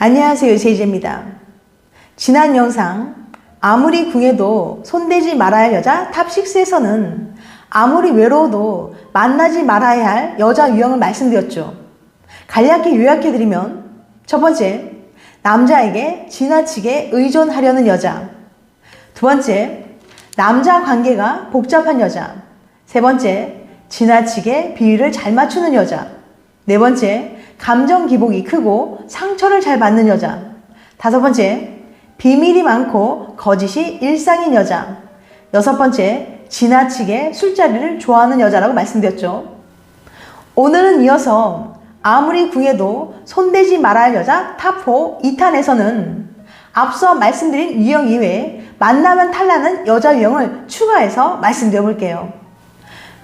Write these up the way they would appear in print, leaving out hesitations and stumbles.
안녕하세요, 제이제입니다. 지난 영상 아무리 궁해도 손대지 말아야 할 여자 탑6에서는 아무리 외로워도 만나지 말아야 할 여자 유형을 말씀드렸죠. 간략히 요약해드리면 첫 번째, 남자에게 지나치게 의존하려는 여자. 두 번째, 남자 관계가 복잡한 여자. 세 번째, 지나치게 비율을 잘 맞추는 여자. 네 번째, 감정 기복이 크고 상처를 잘 받는 여자. 다섯 번째, 비밀이 많고 거짓이 일상인 여자. 여섯 번째, 지나치게 술자리를 좋아하는 여자라고 말씀드렸죠. 오늘은 이어서 아무리 궁해도 손대지 말아야 할 여자 탑4 2탄에서는 앞서 말씀드린 유형 이외에 만나면 탈나는 여자 유형을 추가해서 말씀드려 볼게요.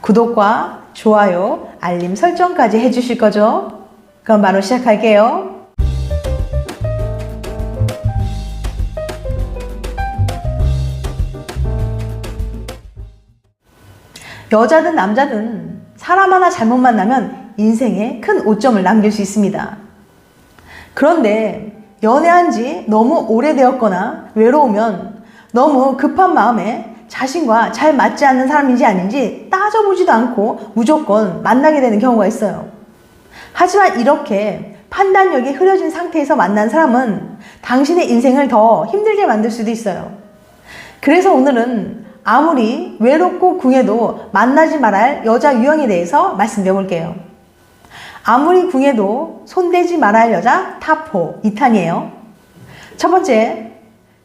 구독과 좋아요, 알림 설정까지 해주실 거죠? 그럼 바로 시작할게요. 여자든 남자든 사람 하나 잘못 만나면 인생에 큰 오점을 남길 수 있습니다. 그런데 연애한 지 너무 오래되었거나 외로우면 너무 급한 마음에 자신과 잘 맞지 않는 사람인지 아닌지 따져보지도 않고 무조건 만나게 되는 경우가 있어요. 하지만 이렇게 판단력이 흐려진 상태에서 만난 사람은 당신의 인생을 더 힘들게 만들 수도 있어요. 그래서 오늘은 아무리 외롭고 궁해도 만나지 말아야 할 여자 유형에 대해서 말씀드려 볼게요. 아무리 궁해도 손대지 말아야 할 여자 탑4 2탄이에요. 첫 번째,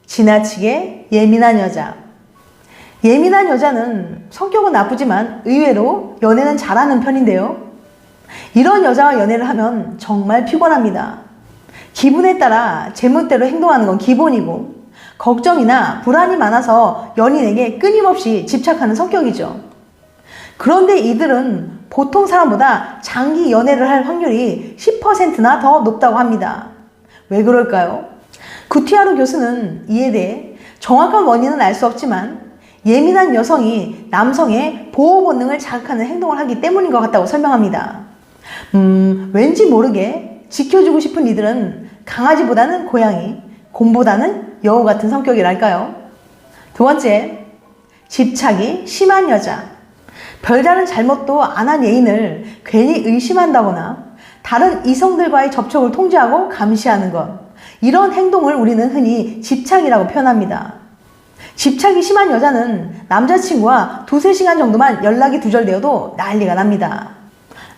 지나치게 예민한 여자. 예민한 여자는 성격은 나쁘지만 의외로 연애는 잘하는 편인데요. 이런 여자와 연애를 하면 정말 피곤합니다. 기분에 따라 제멋대로 행동하는 건 기본이고 걱정이나 불안이 많아서 연인에게 끊임없이 집착하는 성격이죠. 그런데 이들은 보통 사람보다 장기 연애를 할 확률이 10%나 더 높다고 합니다. 왜 그럴까요? 구티아르 교수는 이에 대해 정확한 원인은 알 수 없지만 예민한 여성이 남성의 보호 본능을 자극하는 행동을 하기 때문인 것 같다고 설명합니다. 왠지 모르게 지켜주고 싶은 이들은 강아지보다는 고양이, 곰보다는 여우 같은 성격이랄까요? 두 번째, 집착이 심한 여자. 별다른 잘못도 안 한 애인을 괜히 의심한다거나 다른 이성들과의 접촉을 통제하고 감시하는 것. 이런 행동을 우리는 흔히 집착이라고 표현합니다. 집착이 심한 여자는 남자친구와 2-3시간 정도만 연락이 두절되어도 난리가 납니다.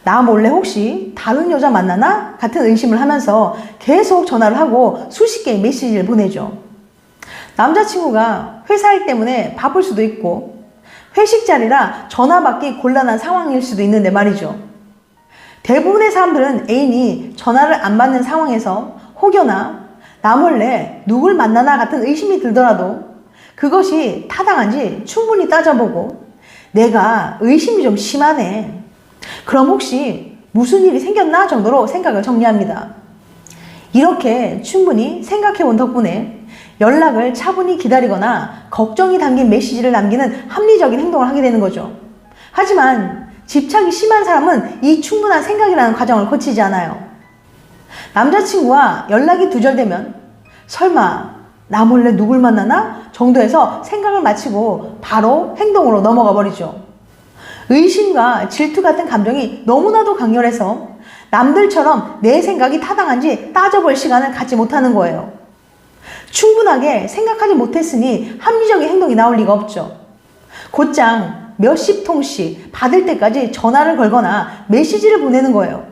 나 몰래 혹시 다른 여자 만나나? 같은 의심을 하면서 계속 전화를 하고 수십 개의 메시지를 보내죠. 남자친구가 회사 일 때문에 바쁠 수도 있고 회식 자리라 전화 받기 곤란한 상황일 수도 있는데 말이죠. 대부분의 사람들은 애인이 전화를 안 받는 상황에서 혹여나 나 몰래 누굴 만나나 같은 의심이 들더라도 그것이 타당한지 충분히 따져보고 내가 의심이 좀 심하네. 그럼 혹시 무슨 일이 생겼나 정도로 생각을 정리합니다. 이렇게 충분히 생각해본 덕분에 연락을 차분히 기다리거나 걱정이 담긴 메시지를 남기는 합리적인 행동을 하게 되는 거죠. 하지만 집착이 심한 사람은 이 충분한 생각이라는 과정을 거치지 않아요. 남자친구와 연락이 두절되면 설마 나 몰래 누굴 만나나 정도에서 생각을 마치고 바로 행동으로 넘어가 버리죠. 의심과 질투 같은 감정이 너무나도 강렬해서 남들처럼 내 생각이 타당한지 따져볼 시간을 갖지 못하는 거예요. 충분하게 생각하지 못했으니 합리적인 행동이 나올 리가 없죠. 곧장 몇십 통씩 받을 때까지 전화를 걸거나 메시지를 보내는 거예요.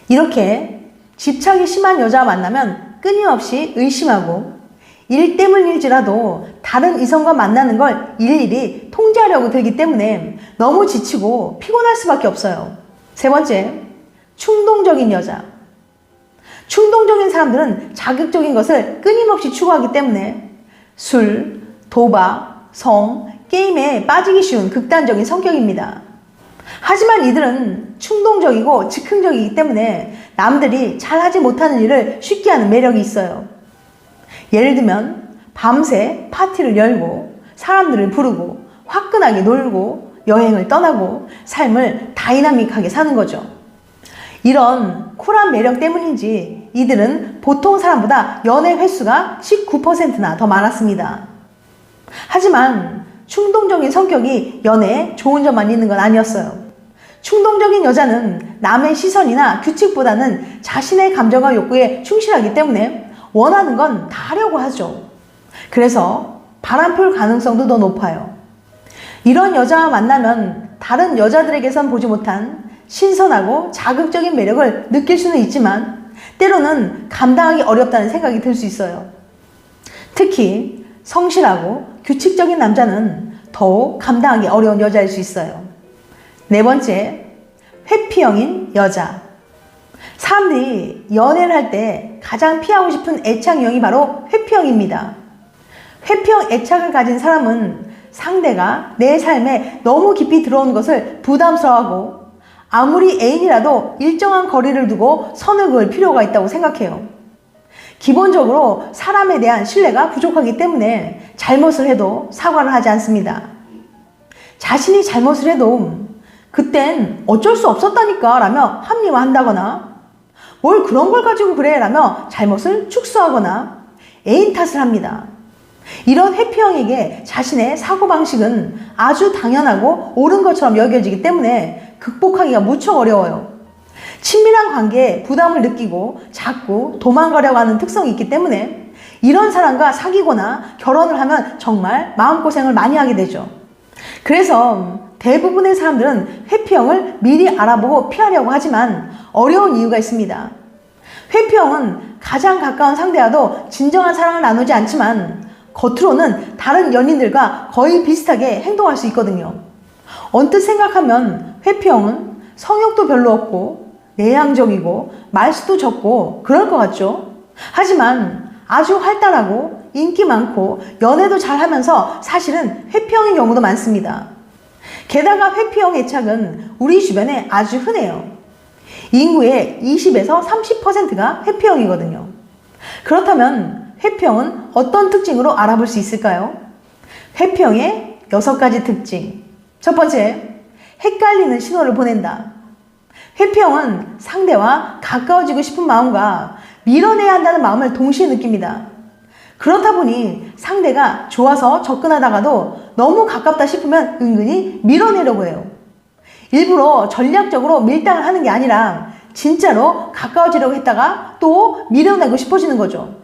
이렇게 집착이 심한 여자와 만나면 끊임없이 의심하고 일 때문일지라도 다른 이성과 만나는 걸 일일이 통제하려고 들기 때문에 너무 지치고 피곤할 수밖에 없어요. 세 번째, 충동적인 여자. 충동적인 사람들은 자극적인 것을 끊임없이 추구하기 때문에 술, 도박, 성, 게임에 빠지기 쉬운 극단적인 성격입니다. 하지만 이들은 충동적이고 즉흥적이기 때문에 남들이 잘하지 못하는 일을 쉽게 하는 매력이 있어요. 예를 들면 밤새 파티를 열고 사람들을 부르고 화끈하게 놀고 여행을 떠나고 삶을 다이나믹하게 사는 거죠. 이런 쿨한 매력 때문인지 이들은 보통 사람보다 연애 횟수가 19%나 더 많았습니다. 하지만 충동적인 성격이 연애에 좋은 점만 있는 건 아니었어요. 충동적인 여자는 남의 시선이나 규칙보다는 자신의 감정과 욕구에 충실하기 때문에 원하는 건 다 하려고 하죠. 그래서 바람필 가능성도 더 높아요. 이런 여자와 만나면 다른 여자들에게선 보지 못한 신선하고 자극적인 매력을 느낄 수는 있지만 때로는 감당하기 어렵다는 생각이 들 수 있어요. 특히 성실하고 규칙적인 남자는 더욱 감당하기 어려운 여자일 수 있어요. 네 번째, 회피형인 여자. 사람들이 연애를 할 때 가장 피하고 싶은 애착 유형이 바로 회피형입니다. 회피형 애착을 가진 사람은 상대가 내 삶에 너무 깊이 들어오는 것을 부담스러워하고 아무리 애인이라도 일정한 거리를 두고 선을 그을 필요가 있다고 생각해요. 기본적으로 사람에 대한 신뢰가 부족하기 때문에 잘못을 해도 사과를 하지 않습니다. 자신이 잘못을 해도 그땐 어쩔 수 없었다니까 라며 합리화한다거나 뭘 그런 걸 가지고 그래 라며 잘못을 축소하거나 애인 탓을 합니다. 이런 회피형에게 자신의 사고방식은 아주 당연하고 옳은 것처럼 여겨지기 때문에 극복하기가 무척 어려워요. 친밀한 관계에 부담을 느끼고 자꾸 도망가려고 하는 특성이 있기 때문에 이런 사람과 사귀거나 결혼을 하면 정말 마음고생을 많이 하게 되죠. 그래서 대부분의 사람들은 회피형을 미리 알아보고 피하려고 하지만 어려운 이유가 있습니다. 회피형은 가장 가까운 상대와도 진정한 사랑을 나누지 않지만 겉으로는 다른 연인들과 거의 비슷하게 행동할 수 있거든요. 언뜻 생각하면 회피형은 성욕도 별로 없고 내향적이고 말수도 적고 그럴 것 같죠? 하지만 아주 활달하고 인기 많고 연애도 잘하면서 사실은 회피형인 경우도 많습니다. 게다가 회피형 애착은 우리 주변에 아주 흔해요. 인구의 20에서 30%가 회피형이거든요. 그렇다면 회피형은 어떤 특징으로 알아볼 수 있을까요? 회피형의 6가지 특징. 첫 번째, 헷갈리는 신호를 보낸다. 회피형은 상대와 가까워지고 싶은 마음과 밀어내야 한다는 마음을 동시에 느낍니다. 그렇다 보니 상대가 좋아서 접근하다가도 너무 가깝다 싶으면 은근히 밀어내려고 해요. 일부러 전략적으로 밀당을 하는 게 아니라 진짜로 가까워지려고 했다가 또 밀어내고 싶어지는 거죠.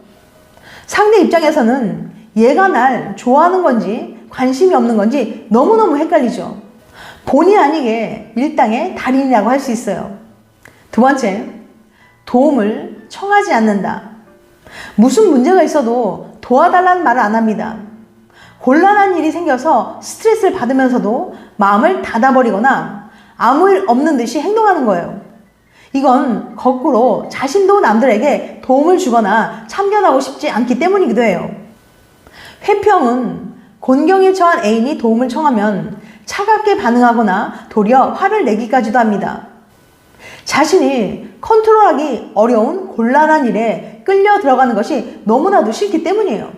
상대 입장에서는 얘가 날 좋아하는 건지 관심이 없는 건지 너무너무 헷갈리죠. 본의 아니게 밀당의 달인이라고 할 수 있어요. 두 번째, 도움을 청하지 않는다. 무슨 문제가 있어도 도와달라는 말을 안 합니다. 곤란한 일이 생겨서 스트레스를 받으면서도 마음을 닫아버리거나 아무 일 없는 듯이 행동하는 거예요. 이건 거꾸로 자신도 남들에게 도움을 주거나 참견하고 싶지 않기 때문이기도 해요. 회피형은 곤경에 처한 애인이 도움을 청하면 차갑게 반응하거나 도리어 화를 내기까지도 합니다. 자신이 컨트롤하기 어려운 곤란한 일에 끌려 들어가는 것이 너무나도 싫기 때문이에요.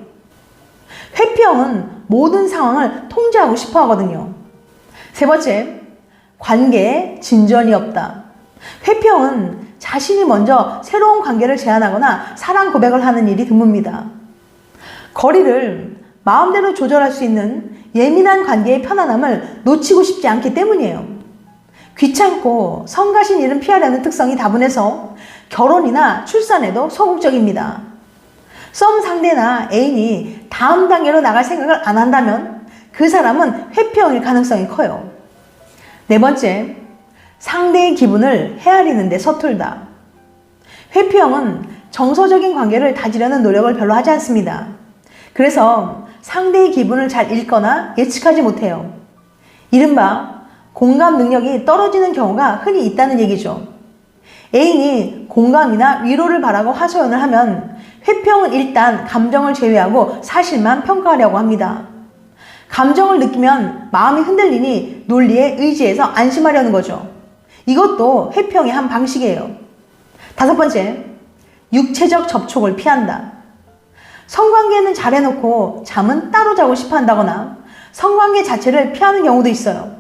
회피형은 모든 상황을 통제하고 싶어 하거든요. 세 번째, 관계에 진전이 없다. 회피형은 자신이 먼저 새로운 관계를 제안하거나 사랑 고백을 하는 일이 드뭅니다. 거리를 마음대로 조절할 수 있는 예민한 관계의 편안함을 놓치고 싶지 않기 때문이에요. 귀찮고 성가신 일은 피하려는 특성이 다분해서 결혼이나 출산에도 소극적입니다. 썸 상대나 애인이 다음 단계로 나갈 생각을 안 한다면 그 사람은 회피형일 가능성이 커요. 네 번째, 상대의 기분을 헤아리는 데 서툴다. 회피형은 정서적인 관계를 다지려는 노력을 별로 하지 않습니다. 그래서 상대의 기분을 잘 읽거나 예측하지 못해요. 이른바 공감 능력이 떨어지는 경우가 흔히 있다는 얘기죠. 애인이 공감이나 위로를 바라고 하소연을 하면 회피형은 일단 감정을 제외하고 사실만 평가하려고 합니다. 감정을 느끼면 마음이 흔들리니 논리에 의지해서 안심하려는 거죠. 이것도 회피형의 한 방식이에요. 다섯 번째, 육체적 접촉을 피한다. 성관계는 잘해놓고 잠은 따로 자고 싶어 한다거나 성관계 자체를 피하는 경우도 있어요.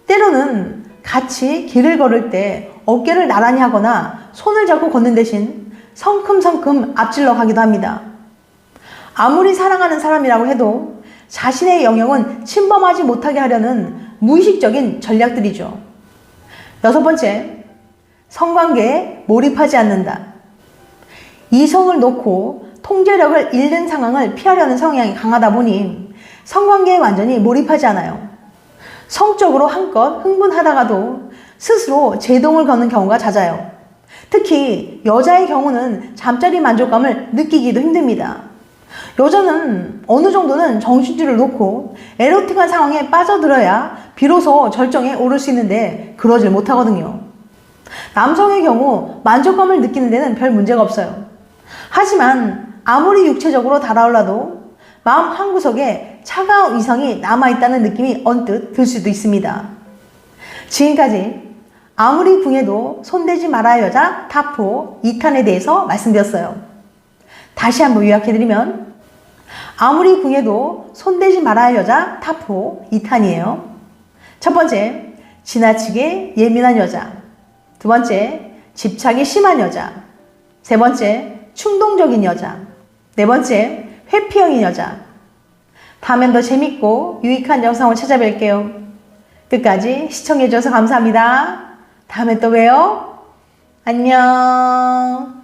때로는 같이 길을 걸을 때 어깨를 나란히 하거나 손을 잡고 걷는 대신 성큼성큼 앞질러 가기도 합니다. 아무리 사랑하는 사람이라고 해도 자신의 영역은 침범하지 못하게 하려는 무의식적인 전략들이죠. 6번째, 성관계에 몰입하지 않는다. 이성을 놓고 통제력을 잃는 상황을 피하려는 성향이 강하다 보니 성관계에 완전히 몰입하지 않아요. 성적으로 한껏 흥분하다가도 스스로 제동을 거는 경우가 잦아요. 특히 여자의 경우는 잠자리 만족감을 느끼기도 힘듭니다. 여자는 어느 정도는 정신줄을 놓고 에로틱한 상황에 빠져들어야 비로소 절정에 오를 수 있는데 그러질 못하거든요. 남성의 경우 만족감을 느끼는 데는 별 문제가 없어요. 하지만 아무리 육체적으로 달아올라도 마음 한구석에 차가운 이성이 남아있다는 느낌이 언뜻 들 수도 있습니다. 지금까지 아무리 궁해도 손대지 말아야 여자 타포 2탄에 대해서 말씀드렸어요. 다시 한번 요약해드리면 아무리 궁해도 손대지 말아야 여자 타포 2탄이에요. 첫 번째, 지나치게 예민한 여자. 두 번째, 집착이 심한 여자. 세 번째, 충동적인 여자. 네 번째, 회피형인 여자. 다음엔 더 재밌고 유익한 영상을 찾아뵐게요. 끝까지 시청해주셔서 감사합니다. 다음에 또 봬요. 안녕.